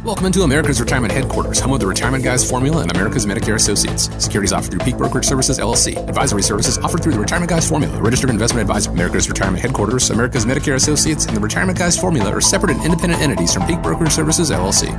Welcome into America's Retirement Headquarters, home of the Retirement Guys Formula and America's Medicare Associates. Securities offered through Peak Brokerage Services, LLC. Advisory services offered through the Retirement Guys Formula. Registered investment advisor. America's Retirement Headquarters, America's Medicare Associates, and the Retirement Guys Formula are separate and independent entities from Peak Brokerage Services, LLC.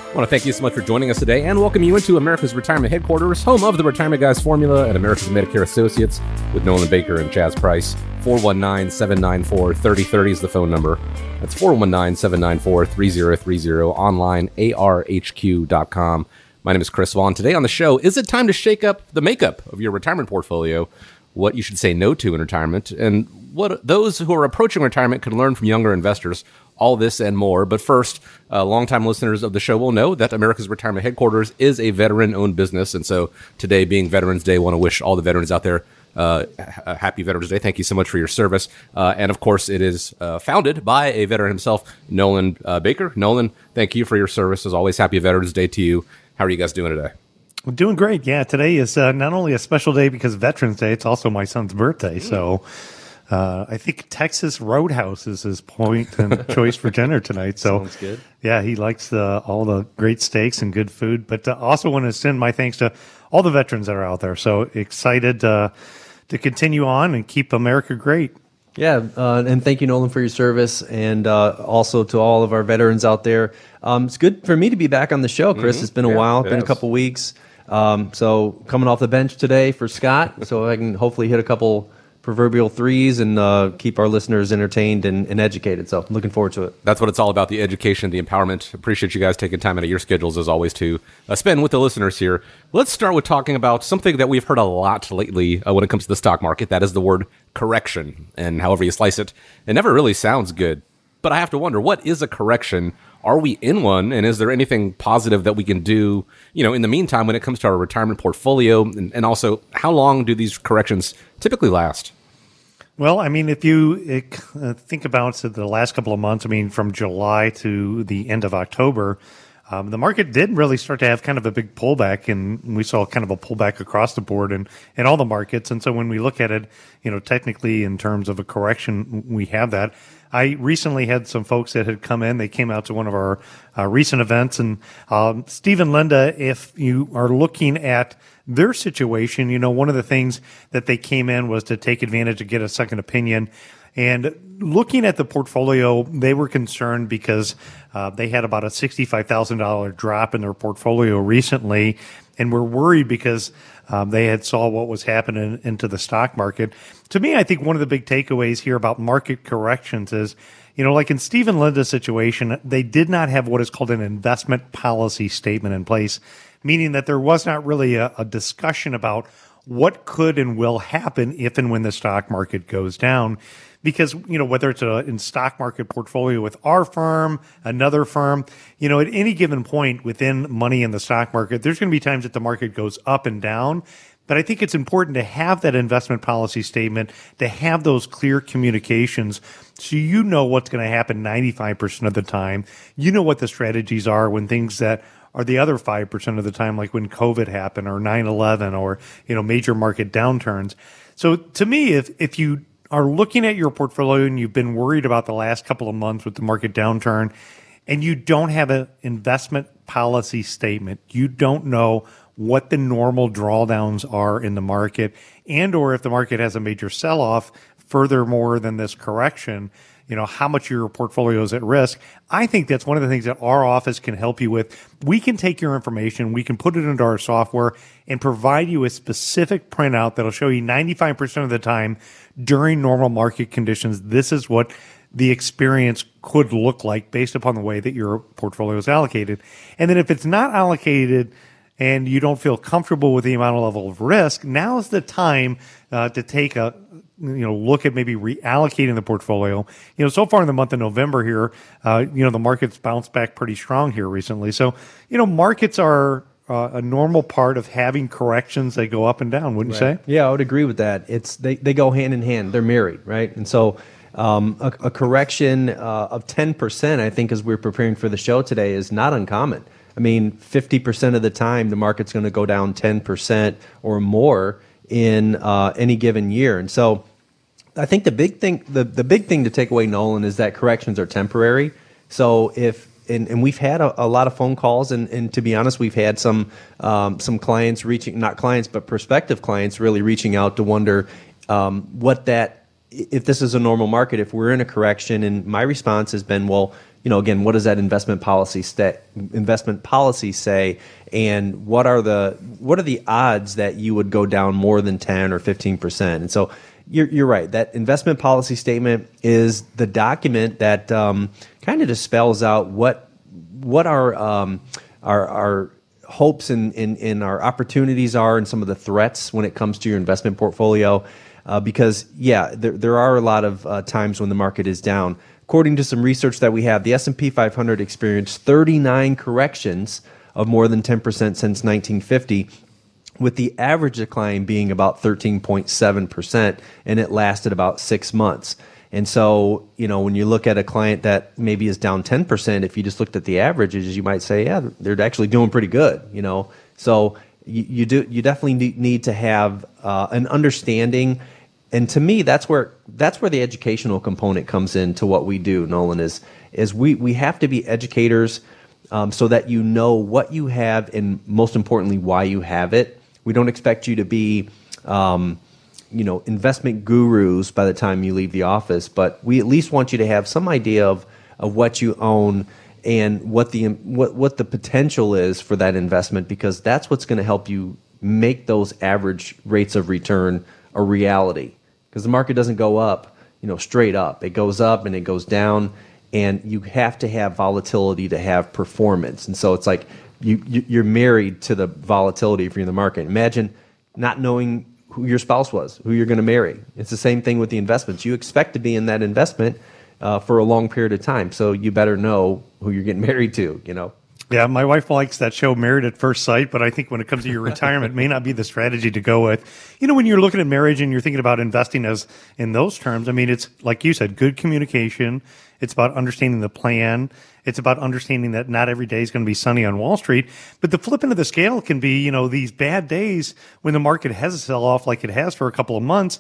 I want to thank you so much for joining us today and welcome you into America's Retirement Headquarters, home of the Retirement Guys Formula and America's Medicare Associates with Nolan Baker and Chaz Price. 419-794-3030 is the phone number. That's 419-794-3030, online, arhq.com. My name is Chris Vaughn. Today on the show, is it time to shake up the makeup of your retirement portfolio? What you should say no to in retirement, and what those who are approaching retirement can learn from younger investors. All this and more. But first, longtime listeners of the show will know that America's Retirement Headquarters is a veteran-owned business. And so today being Veterans Day, I want to wish all the veterans out there a happy Veterans Day. Thank you so much for your service. And of course, it is founded by a veteran himself, Nolan Baker. Nolan, thank you for your service. As always, happy Veterans Day to you. How are you guys doing today? We're doing great. Yeah, today is not only a special day because Veterans Day, it's also my son's birthday. So I think Texas Roadhouse is his point and choice for dinner tonight. So sounds good. Yeah, he likes all the great steaks and good food. But also want to send my thanks to all the veterans that are out there. So excited to continue on and keep America great. Yeah, and thank you, Nolan, for your service, and also to all of our veterans out there. It's good for me to be back on the show, Chris. It's been a while. It's been a couple weeks. So coming off the bench today for Scott, so I can hopefully hit a couple proverbial threes and keep our listeners entertained and educated. So looking forward to it. That's what it's all about, the education, the empowerment. Appreciate you guys taking time out of your schedules, as always, to spend with the listeners here. Let's start with talking about something that we've heard a lot lately when it comes to the stock market. That is the word correction. And however you slice it, it never really sounds good. But I have to wonder, what is a correction? Are we in one? And is there anything positive that we can do, in the meantime when it comes to our retirement portfolio? And also, how long do these corrections typically last? Well, I mean, if you think about the last couple of months, I mean, from July to the end of October, the market did really start to have kind of a big pullback, and we saw kind of a pullback across the board in all the markets. And so when we look at it, technically in terms of a correction, we have that. I recently had some folks that had come in. They came out to one of our recent events. And Steve and Linda, if you are looking at their situation, one of the things that they came in was to take advantage of get a second opinion. And looking at the portfolio, they were concerned because they had about a $65,000 drop in their portfolio recently, and were worried because they had saw what was happening into the stock market. To me, I think one of the big takeaways here about market corrections is, like in Steve and Linda's situation, they did not have what is called an investment policy statement in place, meaning that there was not really a discussion about what could and will happen if and when the stock market goes down. Because, whether it's in stock market portfolio with our firm, another firm, at any given point within money in the stock market, there's going to be times that the market goes up and down. But I think it's important to have that investment policy statement, to have those clear communications so you know what's going to happen 95% of the time. You know what the strategies are when things that are the other 5% of the time, like when COVID happened or 9/11 or, major market downturns. So to me, if you are looking at your portfolio and you've been worried about the last couple of months with the market downturn and you don't have an investment policy statement, you don't know what the normal drawdowns are in the market, and or if the market has a major sell-off furthermore than this correction, how much your portfolio is at risk. I think that's one of the things that our office can help you with. We can take your information, we can put it into our software and provide you a specific printout that'll show you 95% of the time during normal market conditions, this is what the experience could look like based upon the way that your portfolio is allocated. And then if it's not allocated and you don't feel comfortable with the amount of level of risk, now is the time to take a look at maybe reallocating the portfolio. So far in the month of November here, the market's bounced back pretty strong here recently. So, markets are a normal part of having corrections. They go up and down, wouldn't you say? Yeah, I would agree with that. They go hand in hand. They're married, right? And so a correction of 10%, I think, as we're preparing for the show today, is not uncommon. I mean, 50% of the time, the market's going to go down 10% or more in any given year. And so I think the big thing to take away, Nolan, is that corrections are temporary. So and we've had a lot of phone calls, and to be honest, we've had some clients reaching, not clients, but prospective clients really reaching out to wonder if this is a normal market, if we're in a correction. And my response has been, well, again, what does that investment policy say, and what are the odds that you would go down more than 10 or 15%? And so you're right. That investment policy statement is the document that kind of just spells out what our hopes and our opportunities are, and some of the threats when it comes to your investment portfolio. Because there are a lot of times when the market is down. According to some research that we have, the S&P 500 experienced 39 corrections of more than 10% since 1950. With the average decline being about 13.7%, and it lasted about 6 months. And so, when you look at a client that maybe is down 10%, if you just looked at the averages, you might say, yeah, they're actually doing pretty good. So you definitely need to have an understanding. And to me, that's where the educational component comes into what we do, Nolan. Is we have to be educators, so that you know what you have, and most importantly, why you have it. We don't expect you to be, investment gurus by the time you leave the office, but we at least want you to have some idea of what you own and what the potential is for that investment, because that's what's going to help you make those average rates of return a reality. Because the market doesn't go up, straight up. It goes up and it goes down, and you have to have volatility to have performance. And so it's like you're married to the volatility if you're in the market. Imagine not knowing who your spouse was, who you're going to marry. It's the same thing with the investments. You expect to be in that investment for a long period of time, so you better know who you're getting married to. Yeah, my wife likes that show, Married at First Sight, but I think when it comes to your retirement, it may not be the strategy to go with. When you're looking at marriage and you're thinking about investing as in those terms, I mean, it's like you said, good communication. It's about understanding the plan. It's about understanding that not every day is going to be sunny on Wall Street. But the flip end of the scale can be, these bad days when the market has a sell-off like it has for a couple of months.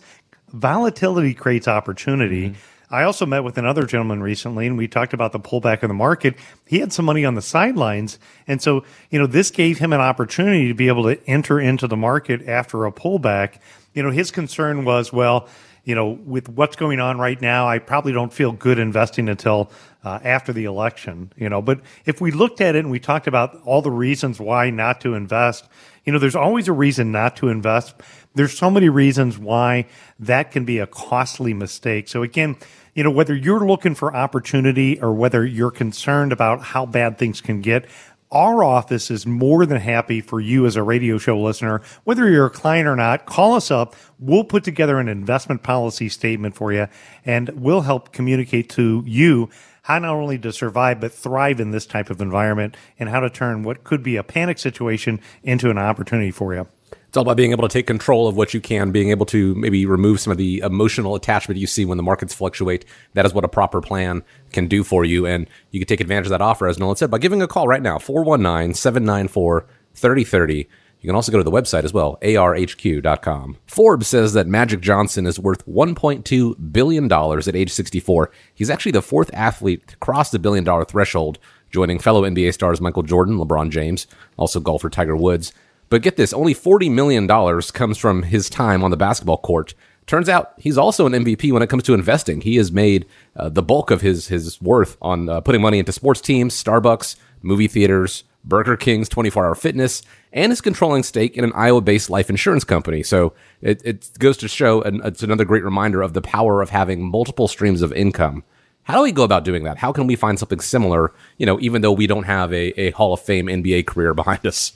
Volatility creates opportunity. Mm-hmm. I also met with another gentleman recently, and we talked about the pullback in the market. He had some money on the sidelines, and so this gave him an opportunity to be able to enter into the market after a pullback. His concern was, with what's going on right now, I probably don't feel good investing until after the election. But if we looked at it and we talked about all the reasons why not to invest, there's always a reason not to invest. There's so many reasons why that can be a costly mistake. So again, whether you're looking for opportunity or whether you're concerned about how bad things can get, our office is more than happy for you as a radio show listener, whether you're a client or not. Call us up. We'll put together an investment policy statement for you, and we'll help communicate to you how not only to survive but thrive in this type of environment, and how to turn what could be a panic situation into an opportunity for you. It's all about being able to take control of what you can, being able to maybe remove some of the emotional attachment you see when the markets fluctuate. That is what a proper plan can do for you. And you can take advantage of that offer, as Nolan said, by giving a call right now, 419-794-3030. You can also go to the website as well, arhq.com. Forbes says that Magic Johnson is worth $1.2 billion at age 64. He's actually the fourth athlete to cross the billion-dollar threshold, joining fellow NBA stars Michael Jordan, LeBron James, also golfer Tiger Woods. But get this, only $40 million comes from his time on the basketball court. Turns out he's also an MVP when it comes to investing. He has made the bulk of his worth on putting money into sports teams, Starbucks, movie theaters, Burger King's 24-hour fitness, and his controlling stake in an Iowa-based life insurance company. So it goes to show, and it's another great reminder of the power of having multiple streams of income. How do we go about doing that? How can we find something similar, even though we don't have a Hall of Fame NBA career behind us?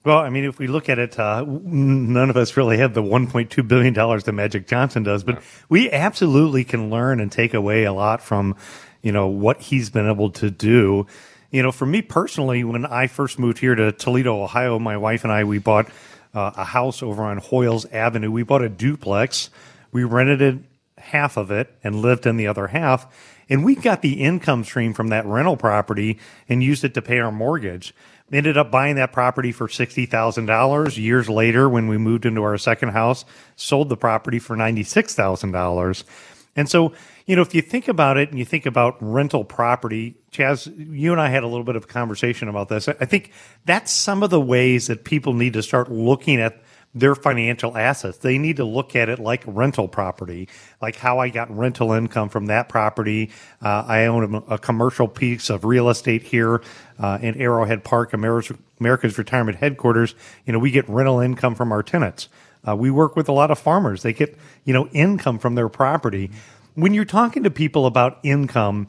Well, I mean, if we look at it, none of us really have the $1.2 billion that Magic Johnson does, but we absolutely can learn and take away a lot from, what he's been able to do. For me personally, when I first moved here to Toledo, Ohio, my wife and I, we bought a house over on Hoyles Avenue. We bought a duplex. We rented it, half of it, and lived in the other half. And we got the income stream from that rental property and used it to pay our mortgage. Ended up buying that property for $60,000. Years later, when we moved into our second house, sold the property for $96,000. And so, if you think about it and you think about rental property, Chaz, you and I had a little bit of a conversation about this. I think that's some of the ways that people need to start looking at their financial assets. They need to look at it like rental property, like how I got rental income from that property. I own a commercial piece of real estate here in Arrowhead Park, America's retirement headquarters. We get rental income from our tenants. We work with a lot of farmers. They get, income from their property. When you're talking to people about income,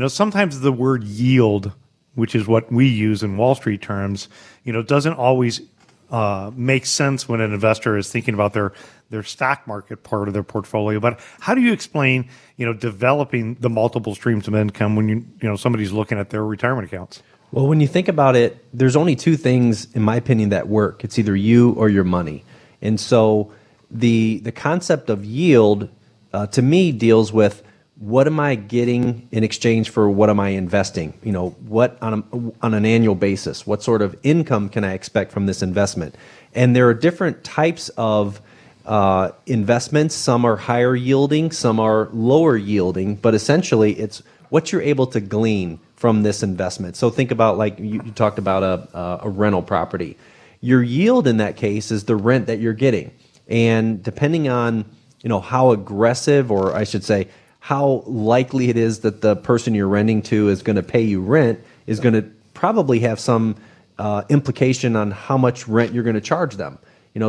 sometimes the word yield, which is what we use in Wall Street terms, doesn't always makes sense when an investor is thinking about their stock market part of their portfolio. But how do you explain, developing the multiple streams of income when somebody's looking at their retirement accounts? Well, when you think about it, there's only two things, in my opinion, that work. It's either you or your money. And so the concept of yield, to me, deals with what am I getting in exchange for what am I investing? What on an annual basis, what sort of income can I expect from this investment? And there are different types of investments. Some are higher yielding, some are lower yielding, but essentially it's what you're able to glean from this investment. So think about, like you talked about a rental property. Your yield in that case is the rent that you're getting. And depending on, how aggressive, or I should say, how likely it is that the person you're renting to is going to pay you rent is going to probably have some implication on how much rent you're going to charge them.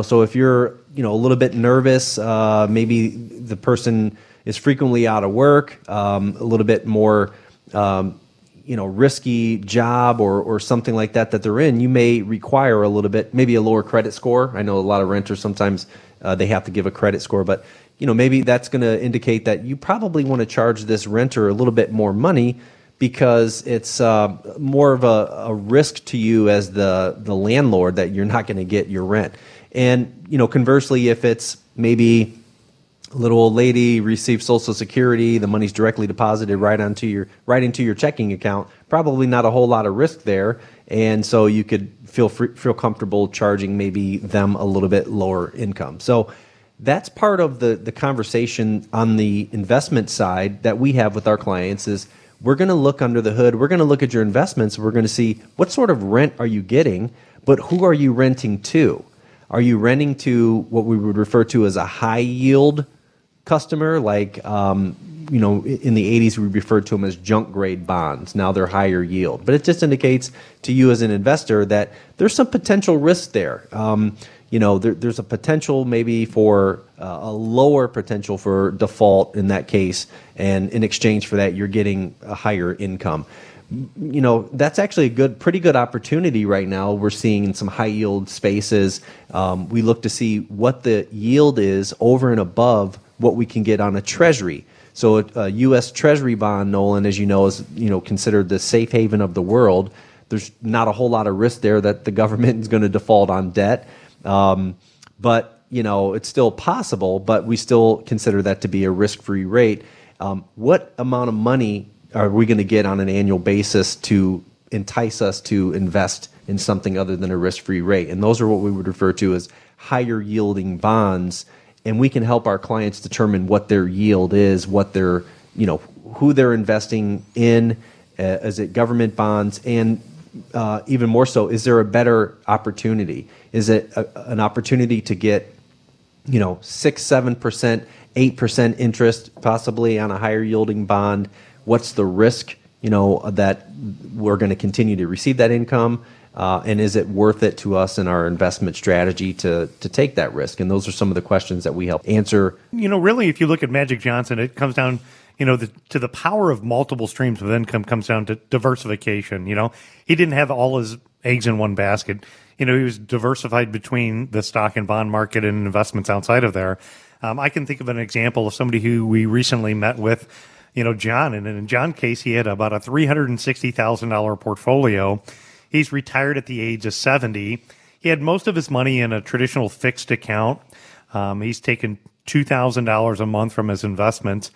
So if you're, a little bit nervous, maybe the person is frequently out of work, a little bit more, risky job or something like that they're in, you may require a little bit, maybe a lower credit score. I know a lot of renters sometimes they have to give a credit score, but maybe that's going to indicate that you probably want to charge this renter a little bit more money because it's more of a risk to you as the landlord that you're not going to get your rent. And, conversely, if it's maybe a little old lady receives Social Security, the money's directly deposited right into your checking account, probably not a whole lot of risk there. And so you could feel comfortable charging maybe them a little bit lower income. So that's part of the conversation on the investment side that we have with our clients is we're going to look under the hood. We're going to look at your investments. We're going to see what sort of rent are you getting, but who are you renting to? Are you renting to what we would refer to as a high yield customer? Like, in the 80s, we referred to them as junk grade bonds. Now they're higher yield. But it just indicates to you as an investor that there's some potential risk there. There's a potential maybe for a lower potential for default in that case, and in exchange for that, you're getting a higher income. That's actually a pretty good opportunity right now. We're seeing in some high yield spaces. We look to see what the yield is over and above what we can get on a treasury. So a U.S. Treasury bond, Nolan, as you know, is considered the safe haven of the world. There's not a whole lot of risk there that the government is going to default on debt. But it's still possible, but we still consider that to be a risk-free rate. What amount of money are we going to get on an annual basis to entice us to invest in something other than a risk-free rate? And those are what we would refer to as higher yielding bonds. And we can help our clients determine what their yield is, what they're, who they're investing in. Is it government bonds? And even more so, is there a better opportunity? Is it an opportunity to get, 6, 7%, 8% interest possibly on a higher yielding bond? What's the risk, that we're going to continue to receive that income? And is it worth it to us in our investment strategy to take that risk? And those are some of the questions that we help answer. Really, if you look at Magic Johnson, it comes down, to the power of multiple streams of income comes down to diversification. He didn't have all his eggs in one basket. He was diversified between the stock and bond market and investments outside of there. I can think of an example of somebody who we recently met with, John. And in John's case, he had about a $360,000 portfolio. He's retired at the age of 70. He had most of his money in a traditional fixed account. He's taken $2,000 a month from his investments.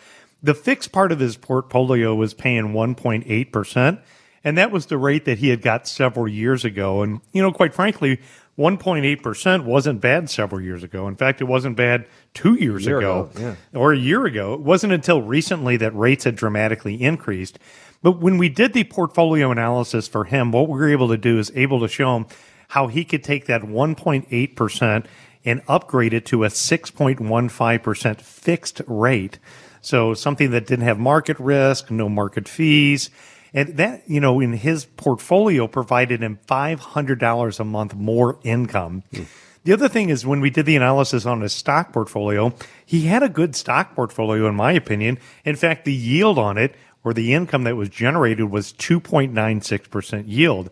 The fixed part of his portfolio was paying 1.8%, And that was the rate that he had got several years ago. And, quite frankly, 1.8% wasn't bad several years ago. In fact, it wasn't bad 2 years ago or a year ago. It wasn't until recently that rates had dramatically increased. But when we did the portfolio analysis for him, what we were able to do is able to show him how he could take that 1.8% and upgrade it to a 6.15% fixed rate. So something that didn't have market risk, no market fees. And that, in his portfolio provided him $500 a month more income. The other thing is when we did the analysis on his stock portfolio, he had a good stock portfolio, in my opinion. In fact, the yield on it, or the income that was generated, was 2.96% yield.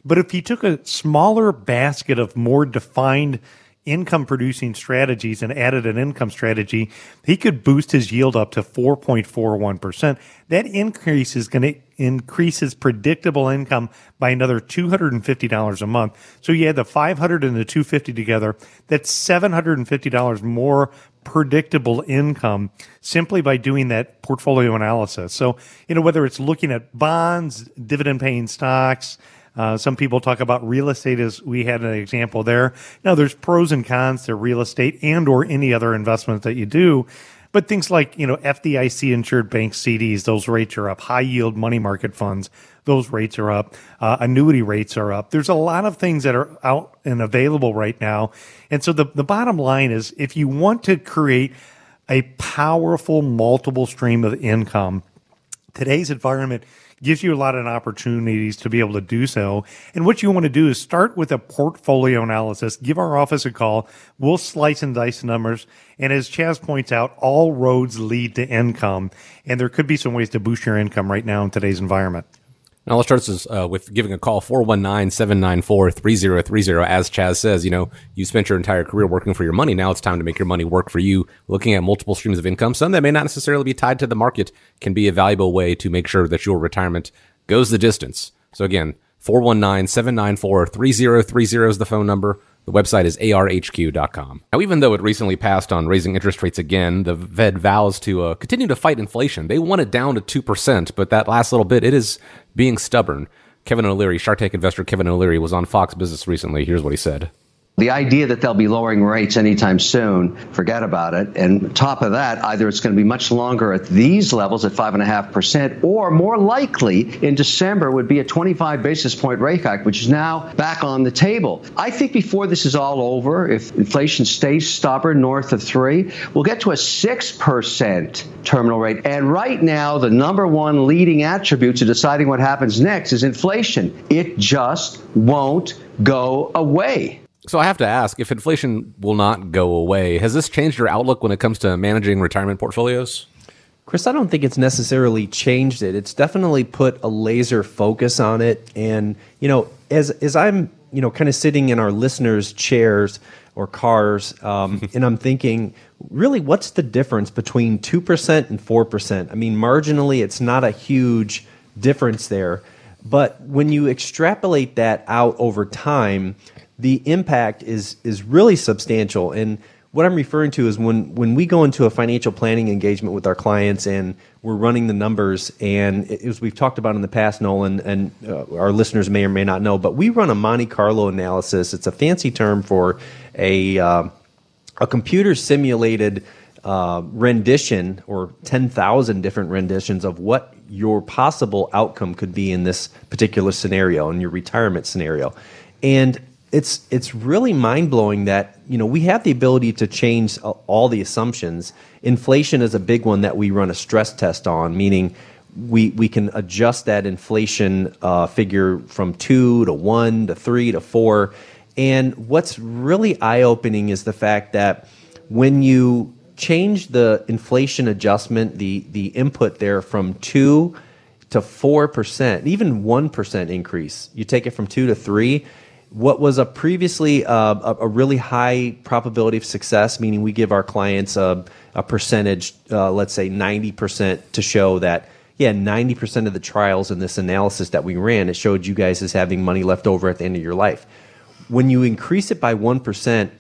But if he took a smaller basket of more defined income producing strategies and added an income strategy, he could boost his yield up to 4.41%. That increase is going to increase his predictable income by another $250 a month. So you add the $500 and the $250 together, that's $750 more predictable income simply by doing that portfolio analysis. So, whether it's looking at bonds, dividend paying stocks, some people talk about real estate as we had an example there. Now, there's pros and cons to real estate and or any other investment that you do. But things like, FDIC insured bank CDs, those rates are up. High yield money market funds, those rates are up. Annuity rates are up. There's a lot of things that are out and available right now. And so the bottom line is, if you want to create a powerful multiple stream of income, today's environment gives you a lot of opportunities to be able to do so. And what you want to do is start with a portfolio analysis. Give our office a call. We'll slice and dice the numbers. And as Chaz points out, all roads lead to income. And there could be some ways to boost your income right now in today's environment. Now, let's start this with giving a call, 419-794-3030. As Chaz says, you spent your entire career working for your money. Now it's time to make your money work for you. Looking at multiple streams of income, some that may not necessarily be tied to the market, can be a valuable way to make sure that your retirement goes the distance. So again, 419-794-3030 is the phone number. The website is arhq.com. Now, even though it recently passed on raising interest rates again, the Fed vows to continue to fight inflation. They want it down to 2%, but that last little bit, it is being stubborn. Kevin O'Leary, Shark Tank investor Kevin O'Leary, was on Fox Business recently. Here's what he said. The idea that they'll be lowering rates anytime soon, forget about it. And top of that, either it's going to be much longer at these levels at 5.5%, or more likely in December would be a 25 basis point rate hike, which is now back on the table. I think before this is all over, if inflation stays stubborn north of 3, we'll get to a 6% terminal rate. And right now, the number one leading attribute to deciding what happens next is inflation. It just won't go away. So I have to ask, if inflation will not go away, has this changed your outlook when it comes to managing retirement portfolios? Chris, I don't think it's necessarily changed it. It's definitely put a laser focus on it. And, as I'm, kind of sitting in our listeners' chairs or cars, and I'm thinking, really, what's the difference between 2% and 4%? I mean, marginally, it's not a huge difference there. But when you extrapolate that out over time, the impact is really substantial. And what I'm referring to is when we go into a financial planning engagement with our clients and we're running the numbers, and as we've talked about in the past, Nolan, and our listeners may or may not know, but we run a Monte Carlo analysis. It's a fancy term for a computer simulated rendition, or 10,000 different renditions of what your possible outcome could be in this particular scenario, in your retirement scenario. And it's really mind-blowing that, we have the ability to change all the assumptions. Inflation is a big one that we run a stress test on, meaning we can adjust that inflation figure from 2 to 1 to 3 to 4. And what's really eye-opening is the fact that when you change the inflation adjustment, the input there from 2 to 4%, even 1% increase, you take it from 2 to 3, what was a previously a really high probability of success, meaning we give our clients a percentage, let's say 90%, to show that, 90% of the trials in this analysis that we ran, it showed you guys as having money left over at the end of your life. When you increase it by 1%,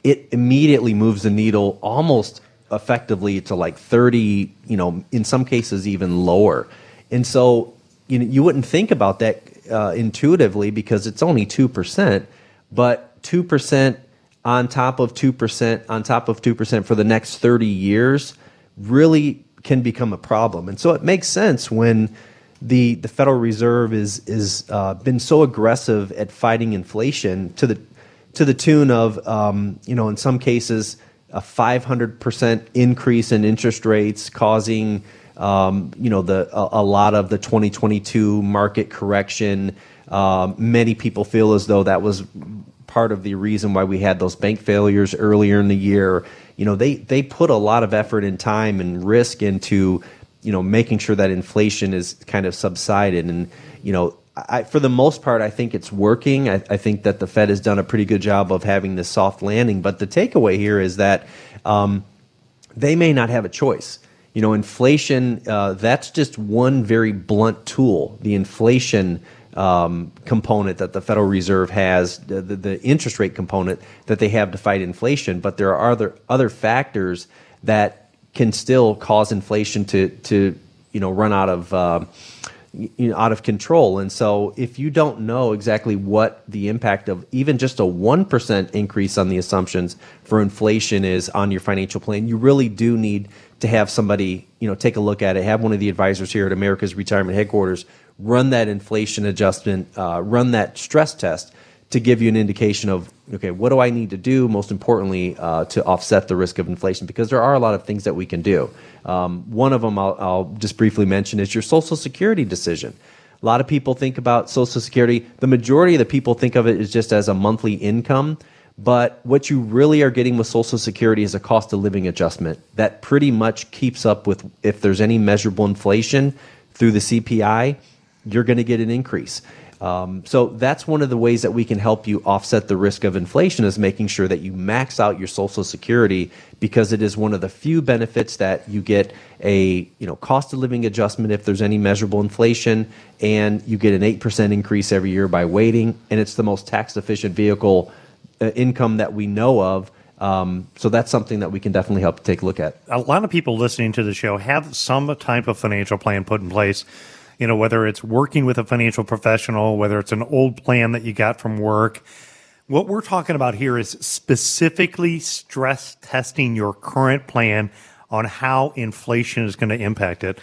it immediately moves the needle almost effectively to like 30, in some cases even lower. And so you wouldn't think about that intuitively because it's only 2%, but 2% on top of 2% on top of 2% for the next 30 years really can become a problem. And so it makes sense when the Federal Reserve is been so aggressive at fighting inflation to the tune of in some cases a 500% increase in interest rates, causing a lot of the 2022 market correction. Many people feel as though that was part of the reason why we had those bank failures earlier in the year. They put a lot of effort and time and risk into making sure that inflation is kind of subsided. And for the most part, I think it's working. I think that the Fed has done a pretty good job of having this soft landing. But the takeaway here is that they may not have a choice. Inflation, that's just one very blunt tool. The inflation component that the Federal Reserve has, the interest rate component that they have to fight inflation. But there are other factors that can still cause inflation to run out of control. And so if you don't know exactly what the impact of even just a 1% increase on the assumptions for inflation is on your financial plan, you really do need to have somebody take a look at it, have one of the advisors here at America's Retirement Headquarters run that inflation adjustment, run that stress test to give you an indication of, okay, what do I need to do, most importantly, to offset the risk of inflation? Because there are a lot of things that we can do. One of them I'll just briefly mention is your Social Security decision. A lot of people think about Social Security. The majority of the people think of it as just as a monthly income. But what you really are getting with Social Security is a cost of living adjustment that pretty much keeps up with, if there's any measurable inflation through the CPI, you're going to get an increase. So that's one of the ways that we can help you offset the risk of inflation, is making sure that you max out your Social Security, because it is one of the few benefits that you get a cost of living adjustment if there's any measurable inflation, and you get an 8% increase every year by waiting, and it's the most tax efficient vehicle income that we know of. So that's something that we can definitely help take a look at. A lot of people listening to the show have some type of financial plan put in place. Whether it's working with a financial professional, whether it's an old plan that you got from work. What we're talking about here is specifically stress testing your current plan on how inflation is going to impact it.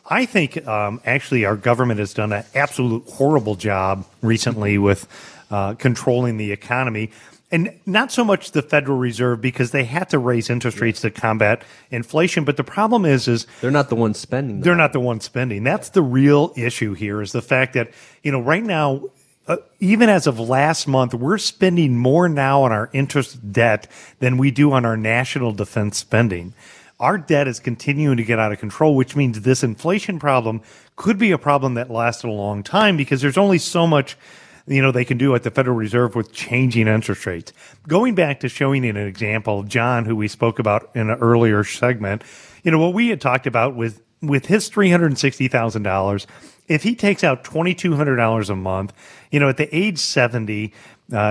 I think actually our government has done an absolute horrible job recently with controlling the economy. And not so much the Federal Reserve, because they had to raise interest rates to combat inflation. But the problem is they're not the ones spending. They're not the ones spending. That's the real issue here, is the fact that, right now, even as of last month, we're spending more now on our interest debt than we do on our national defense spending. Our debt is continuing to get out of control, which means this inflation problem could be a problem that lasted a long time, because there's only so much they can do at the Federal Reserve with changing interest rates. Going back to showing you an example of John, who we spoke about in an earlier segment, what we had talked about with his $360,000, if he takes out $2,200 a month, at the age 70,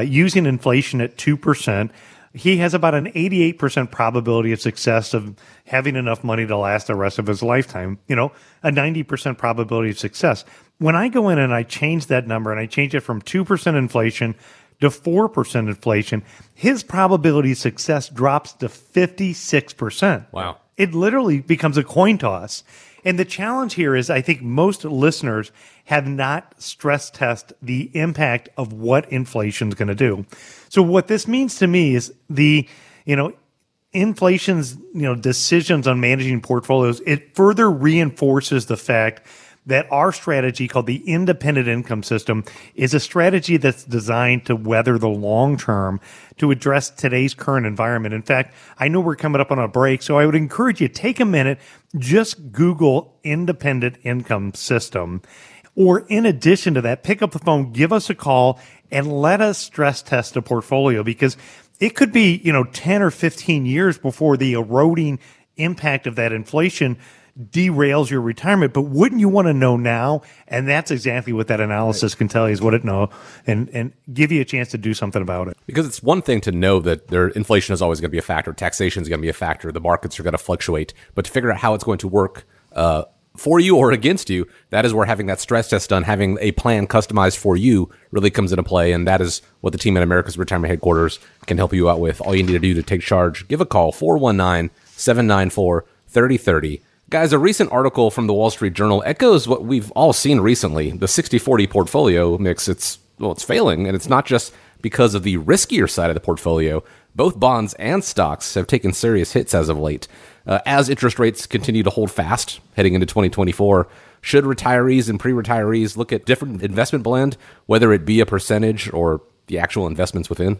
using inflation at 2%, he has about an 88% probability of success of having enough money to last the rest of his lifetime, a 90% probability of success. When I go in and I change that number and I change it from 2% inflation to 4% inflation, his probability of success drops to 56%. Wow. It literally becomes a coin toss. And the challenge here is, I think most listeners have not stress tested the impact of what inflation is going to do. So what this means to me is inflation's, decisions on managing portfolios, it further reinforces the fact that our strategy, called the independent income system, is a strategy that's designed to weather the long term, to address today's current environment. In fact, I know we're coming up on a break, so I would encourage you, take a minute, just Google independent income system. Or in addition to that, pick up the phone, give us a call, and let us stress test a portfolio, because it could be, 10 or 15 years before the eroding impact of that inflation derails your retirement. But wouldn't you want to know now? And that's exactly what that analysis can tell you, is what it knows, and give you a chance to do something about it. Because it's one thing to know that inflation is always going to be a factor, taxation is going to be a factor, the markets are going to fluctuate, but to figure out how it's going to work for you or against you, that is where having that stress test done, having a plan customized for you really comes into play. And that is what the team at America's Retirement Headquarters can help you out with. All you need to do to take charge, give a call, 419-794-3030. Guys, a recent article from the Wall Street Journal echoes what we've all seen recently. The 60-40 portfolio mix, it's failing, and it's not just because of the riskier side of the portfolio. Both bonds and stocks have taken serious hits as of late. As interest rates continue to hold fast heading into 2024, should retirees and pre-retirees look at different investment blend, whether it be a percentage or the actual investments within?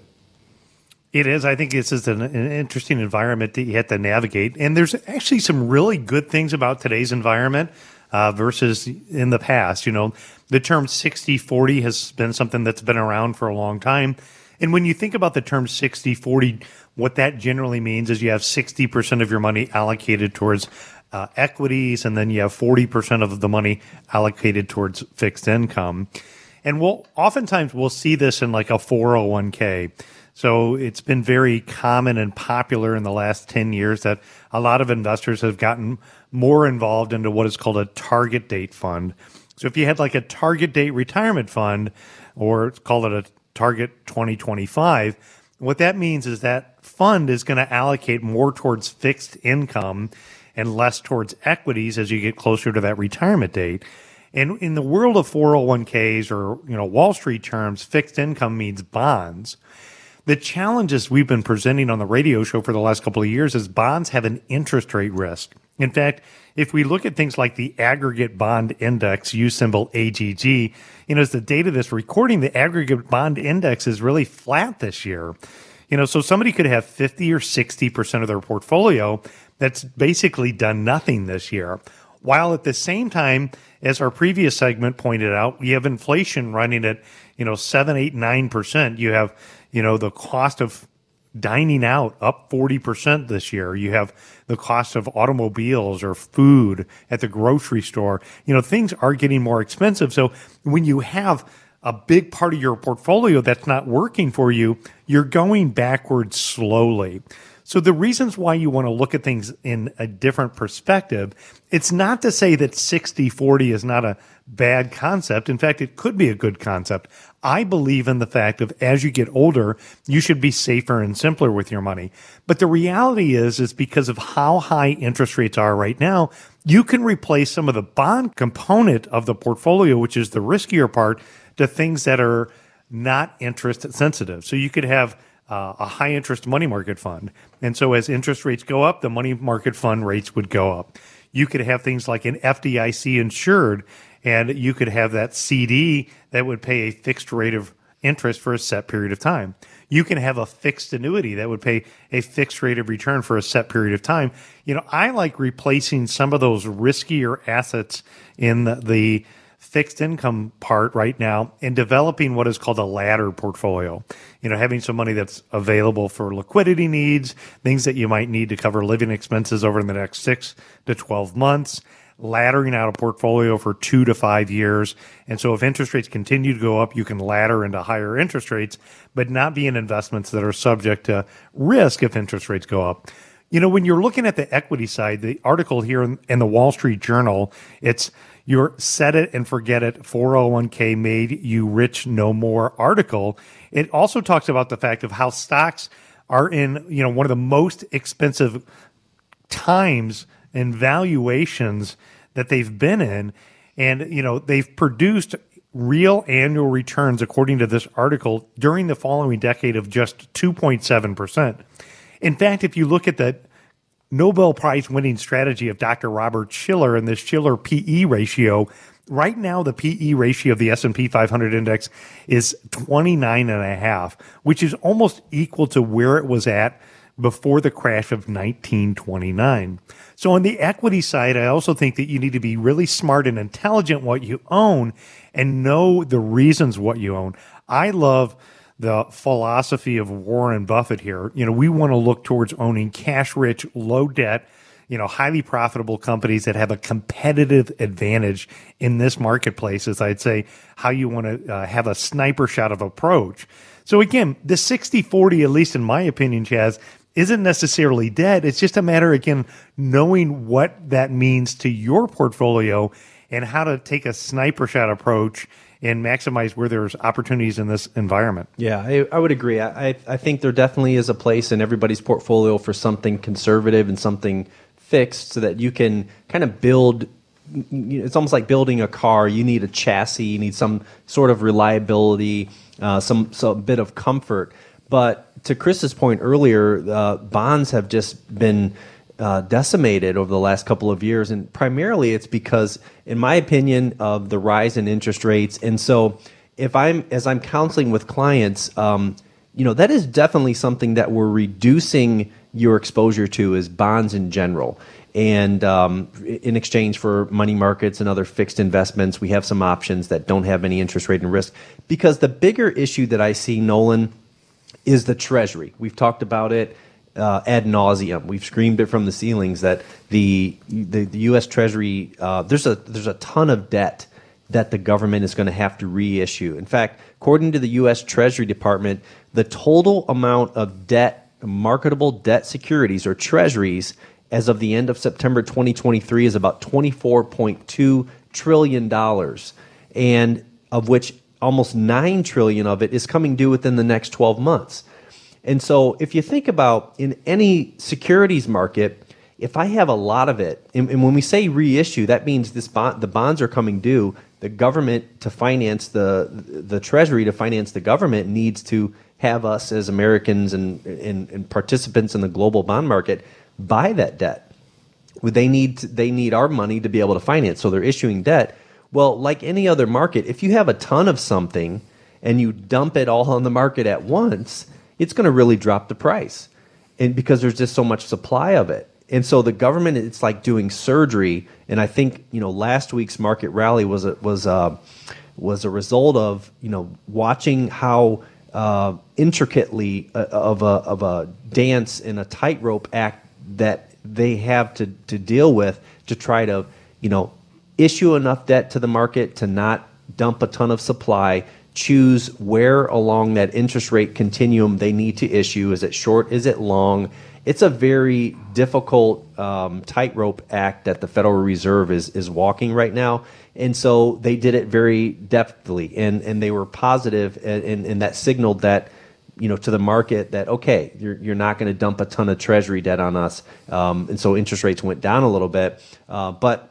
It is. I think this is an interesting environment that you have to navigate. And there's actually some really good things about today's environment versus in the past. You know, the term 60-40 has been something that's been around for a long time. And when you think about the term 60-40, what that generally means is you have 60% of your money allocated towards equities, and then you have 40% of the money allocated towards fixed income. And oftentimes we'll see this in like a 401k. So it's been very common and popular in the last 10 years that a lot of investors have gotten more involved into what is called a target date fund. So if you had like a target date retirement fund, or call it a target 2025, what that means is that fund is going to allocate more towards fixed income and less towards equities as you get closer to that retirement date. And in the world of 401ks or, Wall Street terms, fixed income means bonds. The challenges we've been presenting on the radio show for the last couple of years is bonds have an interest rate risk. In fact, if we look at things like the aggregate bond index, symbol AGG, as the date of this recording, the aggregate bond index is really flat this year. So somebody could have 50 or 60% of their portfolio that's basically done nothing this year. While at the same time, as our previous segment pointed out, you have inflation running at, 7, 8, 9%. You have, the cost of dining out up 40% this year. You have the cost of automobiles or food at the grocery store. Things are getting more expensive. So when you have a big part of your portfolio that's not working for you, you're going backwards slowly. So the reasons why you want to look at things in a different perspective, it's not to say that 60-40 is not a bad concept. In fact, it could be a good concept. I believe in the fact of as you get older, you should be safer and simpler with your money. But the reality is because of how high interest rates are right now, you can replace some of the bond component of the portfolio, which is the riskier part, to things that are not interest sensitive. So you could have a high interest money market fund. And so as interest rates go up, the money market fund rates would go up. You could have things like an FDIC insured, and you could have that CD that would pay a fixed rate of interest for a set period of time. You can have a fixed annuity that would pay a fixed rate of return for a set period of time. I like replacing some of those riskier assets in the fixed income part right now and developing what is called a ladder portfolio. Having some money that's available for liquidity needs, things that you might need to cover living expenses over the next 6 to 12 months, laddering out a portfolio for 2 to 5 years. And so if interest rates continue to go up, you can ladder into higher interest rates, but not be in investments that are subject to risk if interest rates go up. When you're looking at the equity side, the article here in the Wall Street Journal, it's your set it and forget it 401k made you rich no more article. It also talks about the fact of how stocks are in, one of the most expensive times and valuations that they've been in. And, they've produced real annual returns, according to this article, during the following decade of just 2.7%. In fact, if you look at the Nobel Prize winning strategy of Dr. Robert Shiller and this Shiller PE ratio, right now the PE ratio of the S&P 500 index is 29.5, which is almost equal to where it was at before the crash of 1929. So on the equity side, I also think that you need to be really smart and intelligent what you own and know the reasons what you own. I love the philosophy of Warren Buffett here. We want to look towards owning cash-rich, low-debt, highly profitable companies that have a competitive advantage in this marketplace, as I'd say, how you want to have a sniper shot of approach. So again, the 60-40, at least in my opinion, Chaz, isn't necessarily dead. It's just a matter, again, knowing what that means to your portfolio and how to take a sniper shot approach and maximize where there's opportunities in this environment. Yeah, I would agree. I think there definitely is a place in everybody's portfolio for something conservative and something fixed so that you can kind of build. It's almost like building a car. You need a chassis, you need some sort of reliability, some bit of comfort. But to Chris's point earlier, bonds have just been decimated over the last couple of years, and primarily it's because, in my opinion, of the rise in interest rates. And so, as I'm counseling with clients, that is definitely something that we're reducing your exposure to is bonds in general. And in exchange for money markets and other fixed investments, we have some options that don't have any interest rate and risk. Because the bigger issue that I see, Nolan, is the Treasury. We've talked about it ad nauseum. We've screamed it from the ceilings that the U.S. Treasury, there's a ton of debt that the government is going to have to reissue. In fact, according to the U.S. Treasury Department, the total amount of debt, marketable debt securities or treasuries, as of the end of September 2023 is about $24.2 trillion, and of which almost $9 trillion of it is coming due within the next 12 months. And so if you think about in any securities market, if I have a lot of it, and when we say reissue, that means the bonds are coming due. The government to finance the Treasury to finance the government needs to have us as Americans and participants in the global bond market buy that debt. They need our money to be able to finance, so they're issuing debt. Well, like any other market, if you have a ton of something and you dump it all on the market at once, it's going to really drop the price, and because there's just so much supply of it. And so the government, it's like doing surgery. And I think last week's market rally was a result of watching how intricately of a dance and a tightrope act that they have to deal with to try to issue enough debt to the market to not dump a ton of supply, choose where along that interest rate continuum they need to issue. Is it short? Is it long? It's a very difficult tightrope act that the Federal Reserve is walking right now. And so they did it very deftly, and they were positive, and that signaled that to the market that, okay, you're not going to dump a ton of Treasury debt on us. And so interest rates went down a little bit. But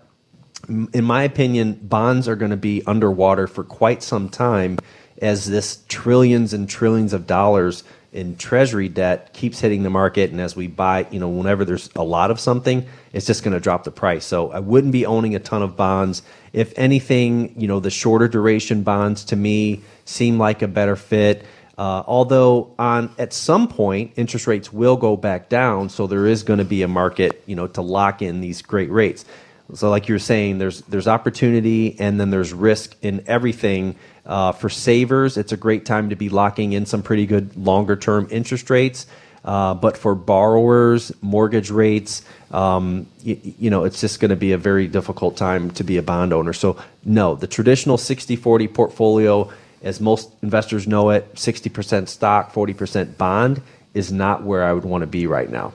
in my opinion, bonds are going to be underwater for quite some time as this trillions and trillions of dollars in Treasury debt keeps hitting the market. And as we buy, whenever there's a lot of something, it's just going to drop the price. So I wouldn't be owning a ton of bonds. If anything, the shorter duration bonds to me seem like a better fit. Although at some point, interest rates will go back down. So there is going to be a market, to lock in these great rates. So like you're saying, there's opportunity and then there's risk in everything. For savers, it's a great time to be locking in some pretty good longer-term interest rates. But for borrowers, mortgage rates, it's just going to be a very difficult time to be a bond owner. So no, the traditional 60-40 portfolio, as most investors know it, 60% stock, 40% bond, is not where I would want to be right now.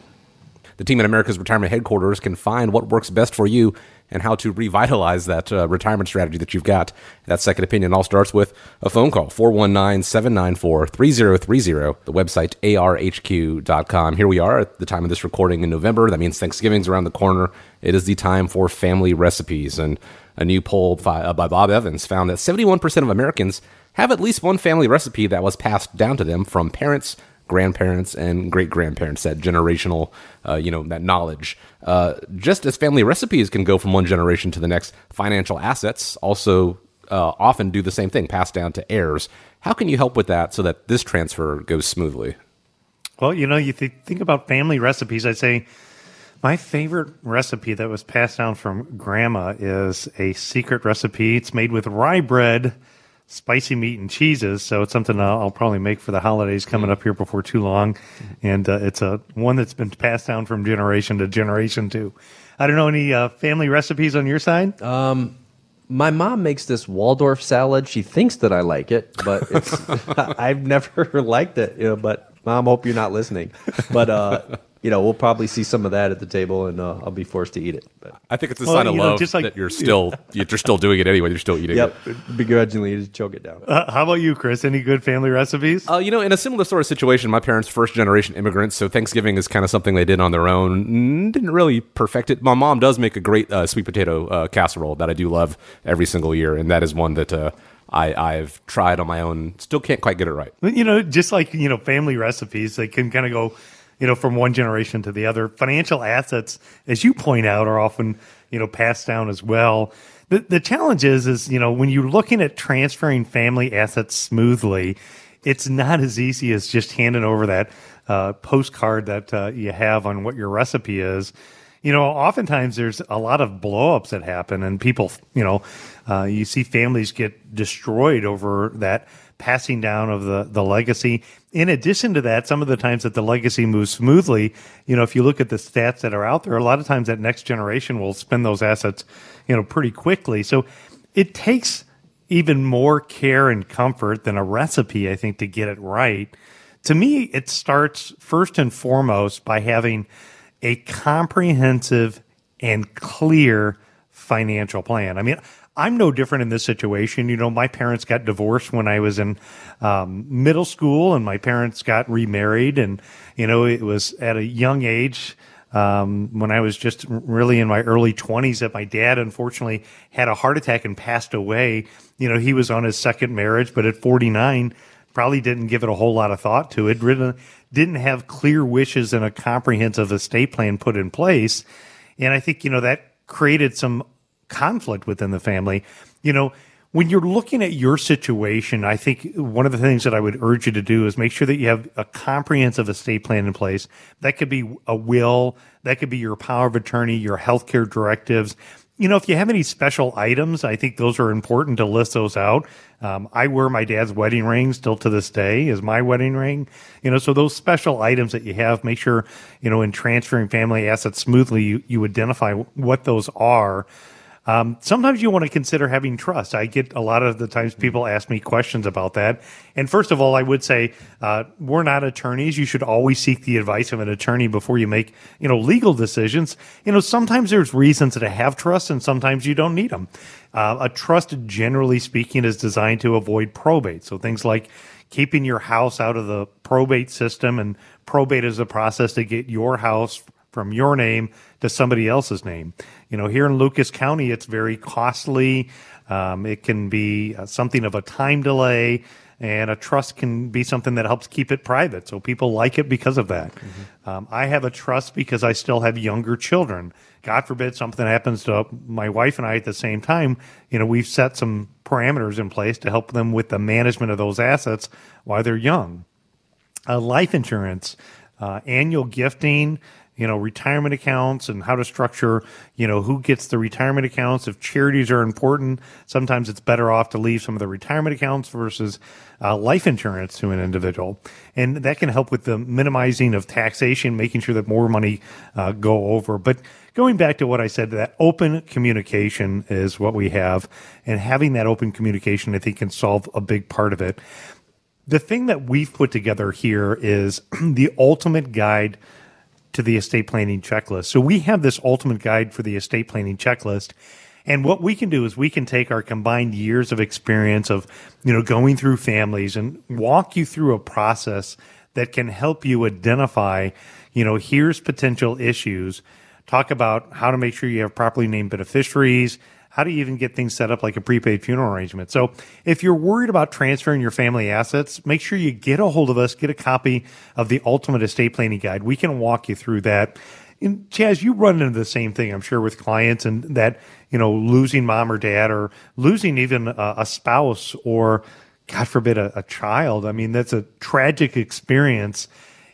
The team at America's Retirement Headquarters can find what works best for you and how to revitalize that retirement strategy that you've got. That second opinion all starts with a phone call, 419-794-3030, the website arhq.com. Here we are at the time of this recording in November. That means Thanksgiving's around the corner. It is the time for family recipes. And a new poll by Bob Evans found that 71% of Americans have at least one family recipe that was passed down to them from parents, grandparents, and great-grandparents, that generational, that knowledge. Just as family recipes can go from one generation to the next, financial assets also often do the same thing, passed down to heirs. How can you help with that so that this transfer goes smoothly? Well, you think about family recipes, I'd say my favorite recipe that was passed down from Grandma is a secret recipe. It's made with rye bread, spicy meat, and cheeses, so it's something I'll probably make for the holidays coming up here before too long. And it's one that's been passed down from generation to generation too. I don't know, any family recipes on your side? My mom makes this Waldorf salad. She thinks that I like it, but I've never liked it. But Mom, hope you're not listening. But we'll probably see some of that at the table, and I'll be forced to eat it. But I think it's a sign of love just like, that you're still doing it anyway. You're still eating it. Begrudgingly, just choke it down. How about you, Chris? Any good family recipes? In a similar sort of situation, my parents first generation immigrants, so Thanksgiving is kind of something they did on their own. Didn't really perfect it. My mom does make a great sweet potato casserole that I do love every single year, and that is one that I've tried on my own. Still can't quite get it right. Just like family recipes, they can kind of go from one generation to the other. Financial assets, as you point out, are often, passed down as well. The challenge is, when you're looking at transferring family assets smoothly, it's not as easy as just handing over that postcard that you have on what your recipe is. Oftentimes there's a lot of blowups that happen, and people, you see families get destroyed over that passing down of the legacy. In addition to that, some of the times that the legacy moves smoothly, if you look at the stats that are out there, a lot of times that next generation will spend those assets, pretty quickly. So it takes even more care and comfort than a recipe, I think, to get it right. To me, it starts first and foremost by having a comprehensive and clear financial plan. I mean, I'm no different in this situation. My parents got divorced when I was in middle school, and my parents got remarried. And, it was at a young age, when I was just really in my early 20s, that my dad, unfortunately, had a heart attack and passed away. He was on his second marriage, but at 49, probably didn't give it a whole lot of thought to it. Really didn't have clear wishes and a comprehensive estate plan put in place. And I think, that created some conflict within the family. When you're looking at your situation, I think one of the things that I would urge you to do is make sure that you have a comprehensive estate plan in place. That could be a will, that could be your power of attorney, your healthcare directives. If you have any special items, I think those are important to list those out. I wear my dad's wedding ring still to this day is my wedding ring. So those special items that you have, make sure, in transferring family assets smoothly, you identify what those are. Sometimes you want to consider having trust. I get a lot of the times people ask me questions about that. And first of all, I would say, we're not attorneys. You should always seek the advice of an attorney before you make, legal decisions. Sometimes there's reasons to have trust and sometimes you don't need them. A trust, generally speaking, is designed to avoid probate. So things like keeping your house out of the probate system, and probate is a process to get your house from your name to somebody else's name. Here in Lucas County, it's very costly. It can be something of a time delay, and a trust can be something that helps keep it private. So people like it because of that. Mm-hmm. I have a trust because I still have younger children. God forbid something happens to my wife and I at the same time. We've set some parameters in place to help them with the management of those assets while they're young. Life insurance, annual gifting, retirement accounts, and how to structure, who gets the retirement accounts. If charities are important, sometimes it's better off to leave some of the retirement accounts versus life insurance to an individual. And that can help with the minimizing of taxation, making sure that more money go over. But going back to what I said, that open communication is what we have. And having that open communication, I think, can solve a big part of it. The thing that we've put together here is the ultimate guide to the estate planning checklist. So we have this ultimate guide for the estate planning checklist. And what we can do is we can take our combined years of experience of, going through families and walk you through a process that can help you identify, here's potential issues, talk about how to make sure you have properly named beneficiaries, how do you even get things set up like a prepaid funeral arrangement? So if you're worried about transferring your family assets, make sure you get a hold of us, get a copy of the Ultimate Estate Planning Guide. We can walk you through that. And Chaz, you run into the same thing, I'm sure, with clients, and that, losing mom or dad, or losing even a spouse, or God forbid a child. I mean, that's a tragic experience,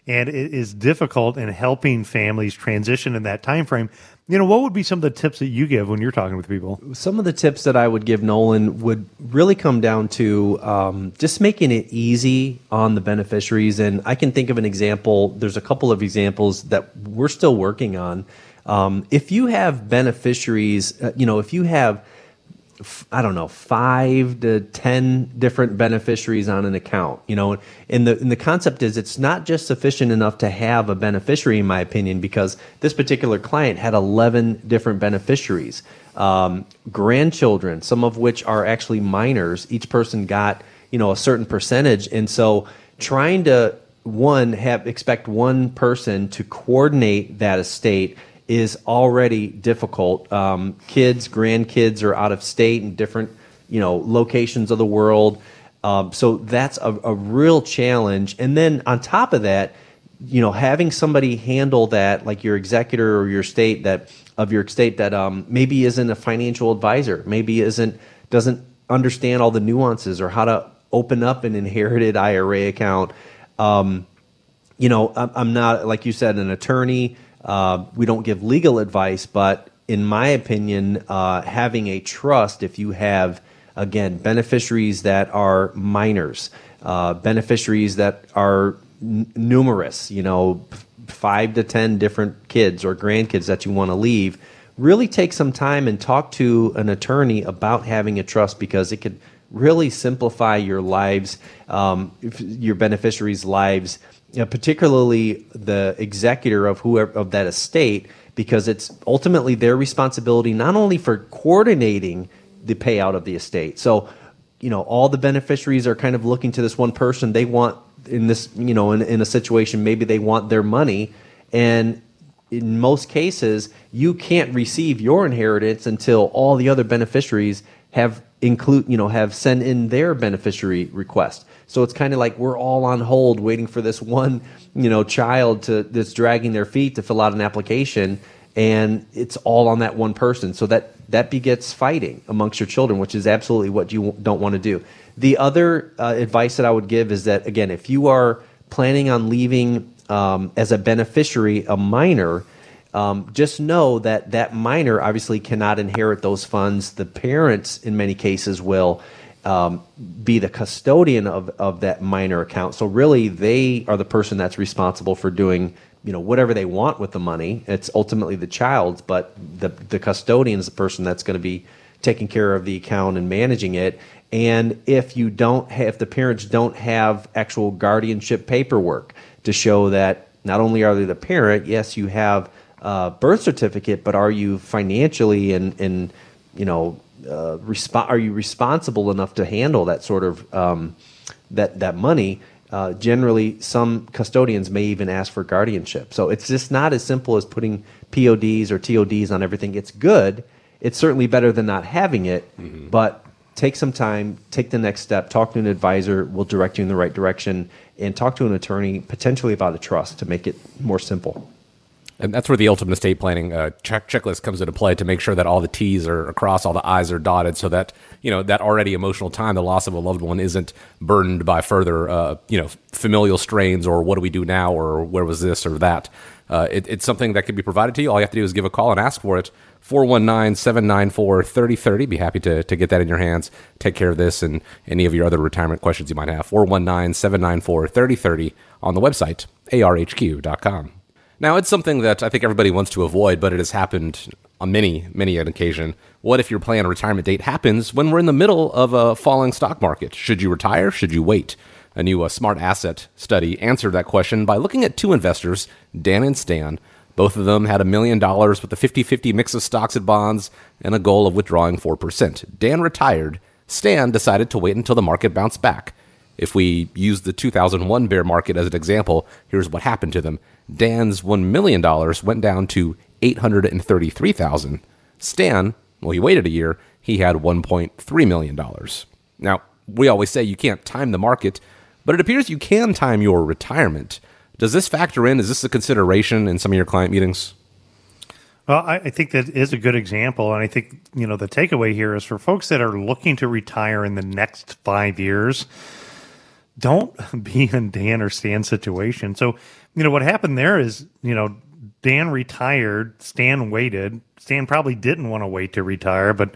and it is difficult in helping families transition in that time frame. What would be some of the tips that you give when you're talking with people? Some of the tips that I would give, Nolan, would really come down to just making it easy on the beneficiaries. And I can think of an example. There's a couple of examples that we're still working on. If you have beneficiaries, if you have I don't know, 5 to 10 different beneficiaries on an account. And the concept is it's not just sufficient enough to have a beneficiary, in my opinion, because this particular client had 11 different beneficiaries. Grandchildren, some of which are actually minors. Each person got, a certain percentage. And so trying to, expect one person to coordinate that estate is already difficult. Kids, grandkids are out of state in different, locations of the world. So that's a real challenge. And then on top of that, having somebody handle that, like your executor or your estate that maybe isn't a financial advisor, maybe doesn't understand all the nuances or how to open up an inherited IRA account. I'm not, like you said, an attorney. We don't give legal advice, but in my opinion, having a trust, if you have, again, beneficiaries that are minors, beneficiaries that are numerous, 5 to 10 different kids or grandkids that you want to leave, really take some time and talk to an attorney about having a trust, because it could really simplify your lives, your beneficiaries' lives, particularly the executor of that estate, because it's ultimately their responsibility not only for coordinating the payout of the estate. So, all the beneficiaries are kind of looking to this one person. They want in this, in a situation, maybe they want their money, and in most cases, you can't receive your inheritance until all the other beneficiaries have sent in their beneficiary request. So it's kind of like we're all on hold waiting for this one, child that's dragging their feet to fill out an application, and it's all on that one person. So that begets fighting amongst your children, which is absolutely what you don't want to do. The other advice that I would give is that, again, if you are planning on leaving as a beneficiary a minor, just know that minor obviously cannot inherit those funds. The parents, in many cases, will be the custodian of that minor account. So really, they are the person that's responsible for doing whatever they want with the money. It's ultimately the child's, but the custodian is the person that's going to be taking care of the account and managing it. And if the parents don't have actual guardianship paperwork to show that not only are they the parent, yes, you have birth certificate, but are you financially and are you responsible enough to handle that sort of that money? Generally, some custodians may even ask for guardianship. So it's just not as simple as putting PODs or TODs on everything. It's good. It's certainly better than not having it, but take some time, take the next step, talk to an advisor, will direct you in the right direction, and talk to an attorney potentially about a trust to make it more simple. And that's where the ultimate estate planning checklist comes into play, to make sure that all the T's are crossed, all the I's are dotted, so that that already emotional time, the loss of a loved one, isn't burdened by further familial strains, or what do we do now, or where was this or that. It's something that can be provided to you. All you have to do is give a call and ask for it. 419-794-3030. Be happy to get that in your hands. Take care of this and any of your other retirement questions you might have. 419-794-3030 on the website, arhq.com. Now, it's something that I think everybody wants to avoid, but it has happened on many, many an occasion. What if your planned retirement date happens when we're in the middle of a falling stock market? Should you retire? Should you wait? A new Smart Asset study answered that question by looking at two investors, Dan and Stan. Both of them had $1 million with a 50-50 mix of stocks and bonds and a goal of withdrawing 4%. Dan retired. Stan decided to wait until the market bounced back. If we use the 2001 bear market as an example, here's what happened to them. Dan's $1 million went down to $833,000. Stan, well, he waited a year. He had $1.3 million. Now, we always say you can't time the market, but it appears you can time your retirement. Does this factor in? Is this a consideration in some of your client meetings? Well, I think that is a good example. And I think, the takeaway here is for folks that are looking to retire in the next 5 years, don't be in Dan or Stan's situation. So, what happened there is, Dan retired, Stan waited. Stan probably didn't want to wait to retire, but,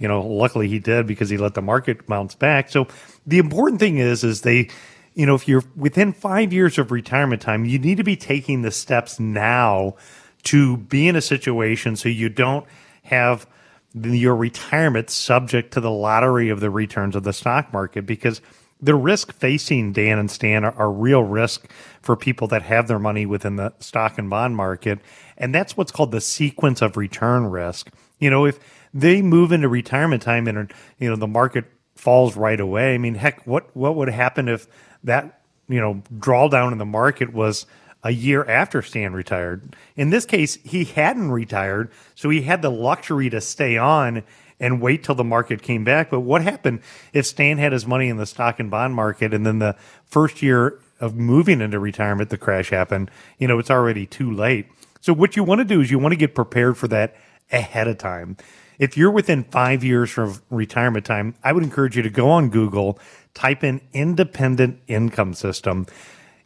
luckily he did because he let the market bounce back. So the important thing is if you're within 5 years of retirement time, you need to be taking the steps now to be in a situation so you don't have your retirement subject to the lottery of the returns of the stock market, because the risk facing Dan and Stan are real risk for people that have their money within the stock and bond market. And that's what's called the sequence of return risk. If they move into retirement time and, the market falls right away, I mean, heck, what would happen if that, drawdown in the market was a year after Stan retired? In this case, he hadn't retired, so he had the luxury to stay on and wait till the market came back. But what happened if Stan had his money in the stock and bond market, and then the first year of moving into retirement, the crash happened? It's already too late. So what you want to do is you want to get prepared for that ahead of time. If you're within 5 years from retirement time, I would encourage you to go on Google, type in independent income system.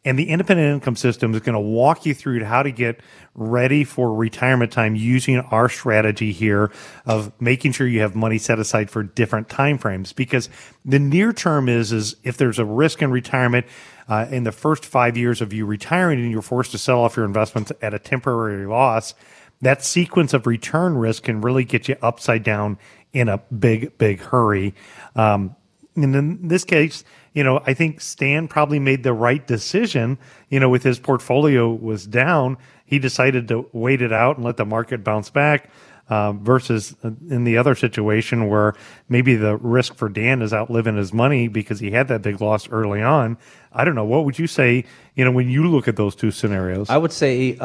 And the independent income system is going to walk you through how to get ready for retirement time using our strategy here of making sure you have money set aside for different time frames. Because the near term is if there's a risk in retirement in the first 5 years of you retiring and you're forced to sell off your investments at a temporary loss, that sequence of return risk can really get you upside down in a big, big hurry. And in this case, I think Stan probably made the right decision. With his portfolio was down, he decided to wait it out and let the market bounce back, versus in the other situation where maybe the risk for Dan is outliving his money because he had that big loss early on. I don't know. What would you say, when you look at those two scenarios? I would say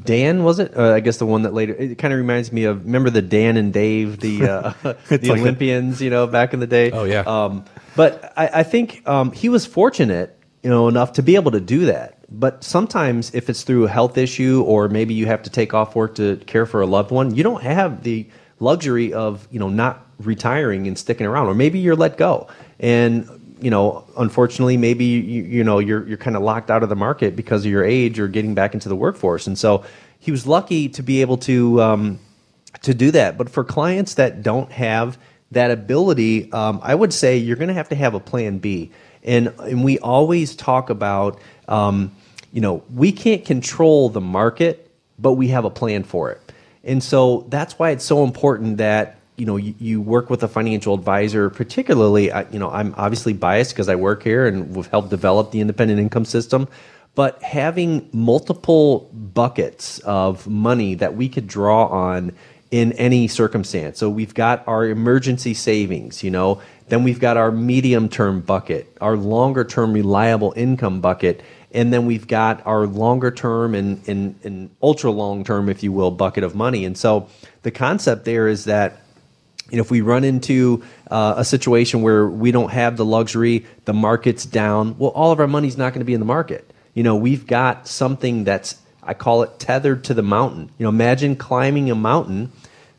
Dan, was it? I guess the one that later, it kind of reminds me of, remember the Dan and Dave, the the like Olympians, back in the day? Oh, yeah. But I think he was fortunate, enough to be able to do that. But sometimes if it's through a health issue, or maybe you have to take off work to care for a loved one, you don't have the luxury of, not retiring and sticking around, or maybe you're let go. And, unfortunately, maybe, you're kind of locked out of the market because of your age or getting back into the workforce. And so he was lucky to be able to do that. But for clients that don't have that ability, I would say you're going to have a plan B. And we always talk about, we can't control the market, but we have a plan for it. And so that's why it's so important that, you work with a financial advisor. Particularly, I'm obviously biased because I work here and we've helped develop the independent income system. But having multiple buckets of money that we could draw on in any circumstance. So we've got our emergency savings, then we've got our medium-term bucket, our longer-term reliable income bucket, and then we've got our longer-term and ultra-long-term, if you will, bucket of money. And so the concept there is that if we run into a situation where we don't have the luxury, the market's down, well, all of our money's not going to be in the market. We've got something that's, I call it tethered to the mountain. Imagine climbing a mountain,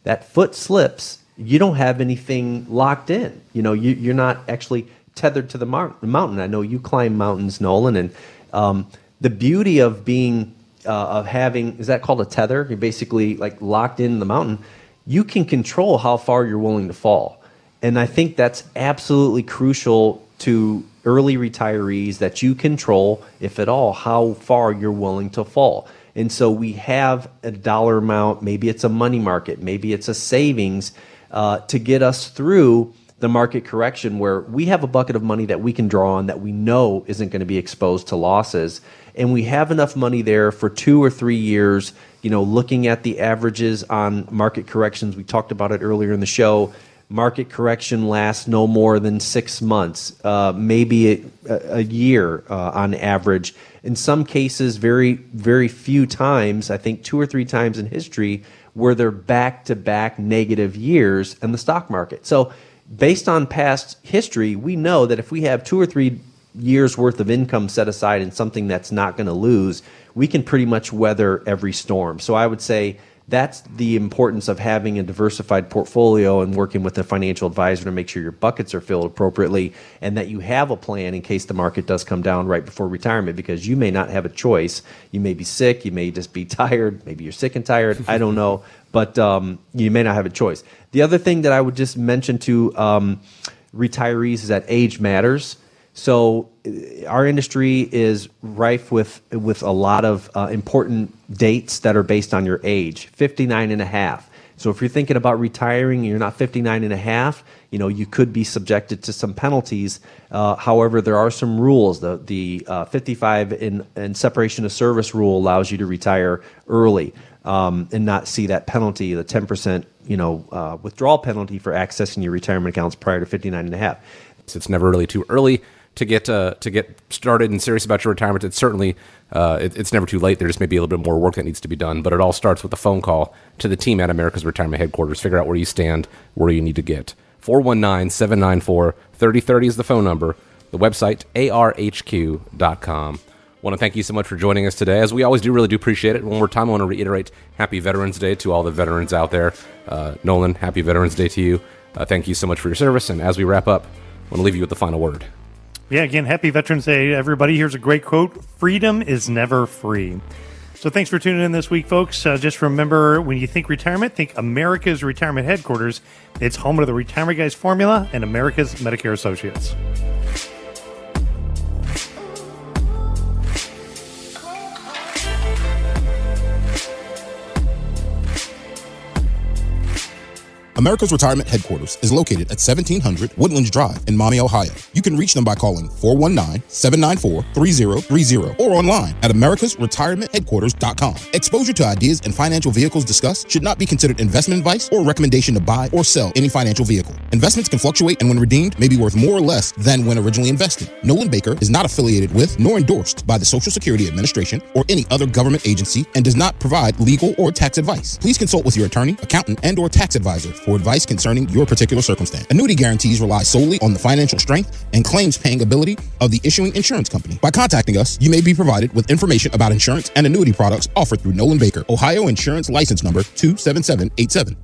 that foot slips, you don't have anything locked in. You're not actually tethered to the mountain. I know you climb mountains, Nolan, and the beauty of being, of having, is that called a tether? You're basically like locked in the mountain. You can control how far you're willing to fall. And I think that's absolutely crucial to early retirees, that you control, if at all, how far you're willing to fall. And so we have a dollar amount, maybe it's a money market, maybe it's a savings, to get us through the market correction, where we have a bucket of money that we can draw on that we know isn't going to be exposed to losses. And we have enough money there for 2 or 3 years, looking at the averages on market corrections. We talked about it earlier in the show. Market correction lasts no more than 6 months, maybe a year on average. In some cases, very, very few times, I think 2 or 3 times in history, where they're back-to-back negative years in the stock market. So based on past history, we know that if we have 2 or 3 years worth of income set aside in something that's not going to lose, we can pretty much weather every storm. So I would say that's the importance of having a diversified portfolio and working with a financial advisor to make sure your buckets are filled appropriately, and that you have a plan in case the market does come down right before retirement, because you may not have a choice. You may be sick, you may just be tired, maybe you're sick and tired, I don't know, but you may not have a choice. The other thing that I would just mention to retirees is that age matters. So our industry is rife with a lot of important dates that are based on your age. 59 and a half, So if you're thinking about retiring and you're not 59 and a half, you could be subjected to some penalties. However, there are some rules. The 55 and separation of service rule allows you to retire early and not see that penalty, the 10% withdrawal penalty for accessing your retirement accounts prior to 59 and a half. It's never really too early to get started and serious about your retirement. It's certainly it's never too late. There just may be a little bit more work that needs to be done, but it all starts with a phone call to the team at America's Retirement Headquarters. Figure out where you stand, where you need to get. 419-794-3030 is the phone number. The website, arhq.com. Want to thank you so much for joining us today. As we always do, really do appreciate it. One more time, I want to reiterate Happy Veterans Day to all the veterans out there. Nolan, Happy Veterans Day to you. Thank you so much for your service. And as we wrap up, I want to leave you with the final word. Yeah, again, Happy Veterans Day, everybody. Here's a great quote. Freedom is never free. So thanks for tuning in this week, folks. Just remember, when you think retirement, think America's Retirement Headquarters. It's home of the Retirement Guys Formula and America's Medicare Associates. America's Retirement Headquarters is located at 1700 Woodlands Drive in Maumee, Ohio. You can reach them by calling 419-794-3030 or online at americasretirementheadquarters.com. Exposure to ideas and financial vehicles discussed should not be considered investment advice or recommendation to buy or sell any financial vehicle. Investments can fluctuate and when redeemed may be worth more or less than when originally invested. Nolan Baker is not affiliated with nor endorsed by the Social Security Administration or any other government agency and does not provide legal or tax advice. Please consult with your attorney, accountant, and or tax advisor for advice concerning your particular circumstance. Annuity guarantees rely solely on the financial strength and claims paying ability of the issuing insurance company. By contacting us, you may be provided with information about insurance and annuity products offered through Nolan Baker, Ohio Insurance License Number 27787.